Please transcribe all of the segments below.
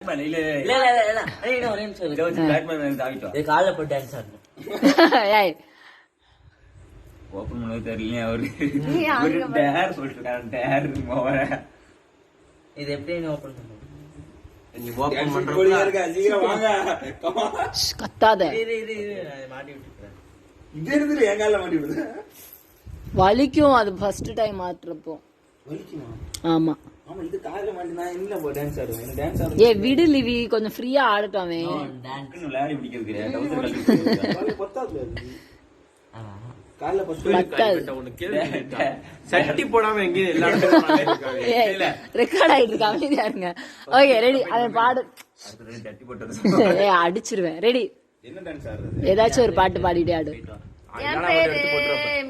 Batman இல்ல ஒரே நிமிஷம் பேட்மேன் ஆகிட்டோம். இது காலைல போய் டான்ஸ் ஆடணும். ஏய் ஓபன் பண்ணவே தெரியல அவரு. டேர் சொல்லிட்டு டேர் மோவர. இது எப்படி ஓபன் பண்ணனும்? நீ ஓபன் பண்றப்ப இருக்க சீக்கிரம் வாங்க. கத்தாத. மாட்டி விட்டுறேன். இது இருந்து எங்கால மாட்டி விடுது. வலிக்கும் அது ஃபர்ஸ்ட் டைம் மாட்றப்போ. வலிக்குமா? ஆமா. ஆமா இது காலைல மாட்டி நான் இல்ல போ டான்ஸ் ஆடுவேன். எனக்கு டான்ஸ் ஆட. ஏய் விடு லிவி கொஞ்சம் ஃப்ரீயா ஆடட்டாமே. டான்ஸ் விளையாடி பிடிக்கிறதுக்கு டவுசர் கழட்டி. காலைல பத்தாது. காலைல பத்தாது. சட்டி போடாம எங்க எல்லாரும் ரெக்கார்ட் ஆயிட்டு இருக்கு அமைதியா இருங்க. ஓகே ரெடி அவன் பாடு. அடுத்து சட்டி போட்டது. ஏய் அடிச்சிருவேன். ரெடி என்ன டான்ஸ் ஆடுறது? ஏதாச்சும் ஒரு பாட்டு பாடிட்டே ஆடு.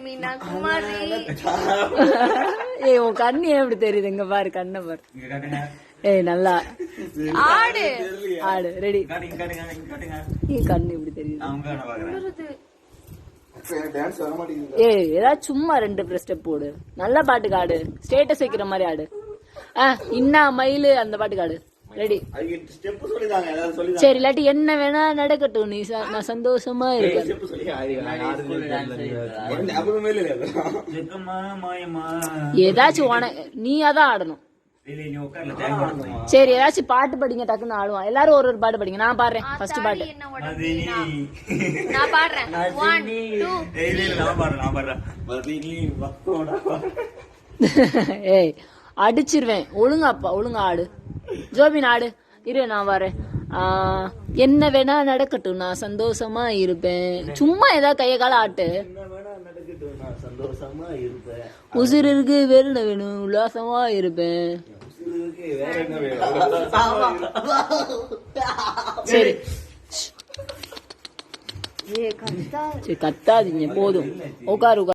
மீனா குமாரி. ஏய் உன் கண்ணு ஏன் இப்படி தெரியுது? இங்க பாரு கண்ணை பாரு. ஏய் நல்லா ஆடு ஆடு. ரெடி காட்டுங்க. ஏய் கண்ணு இப்படி தெரியுது. அவங்க நான் பாக்குறேன். டான்ஸ் வர மாட்டேங்குது. ஏய் ஏதாவது சும்மா 2 ஸ்டெப் போடு. நல்ல பாட்டுக்கு ஆடு. ஸ்டேட்டஸ் வைக்கிற மாதிரி ஆடு. இன்னா மயிலு அந்த பாட்டுக்கு ஆடு. ரெடி ஸ்டெப் சொல்லிதாங்க ஏதாவது சொல்லிதாங்க. சரி இல்லாட்டி என்ன வேணா நடக்கட்டும் நீ நான் சந்தோஷமா இருக்கேன். ஸ்டெப் சொல்லி ஞாபகமே இல்ல. ஜெகமா மாயமா ஏதாச்சும் நீ அதான் ஆடணும். இல்ல நீ உட்கார்ல தேங்க போடுங்க. சரி ஏதாச்சும் பாட்டு படிங்க டக்குன்னு ஆடுவான். எல்லாரும் ஒரு பாட்டு படிங்க. நான் பாடுறேன் ஃபர்ஸ்ட் பாட்டு. நான் பாடுறேன். 1 2 இல்ல நான் பாடுறேன். மதினி வக்கோடா. ஏய் அடிச்சிருவேன். ஒழுங்கா ஆடு. ஜோபின் ஆடு. இரு நான் வரேன். என்ன வேணா நடக்கட்டும் நான் சந்தோஷமா இருப்பேன். சும்மா ஏதாவது கைய கால ஆட்டு. என்ன வேணா நடக்கட்டும் நான் சந்தோஷமா இருப்பேன். உசுர் இருக்கு வேற என்ன வேணும் உல்லாசமா இருப்பேன். உசுருக்கு வேற என்ன வேணும்? சரி ஏ கத்தா சரி கத்தாதீங்க போதும். உட்காரு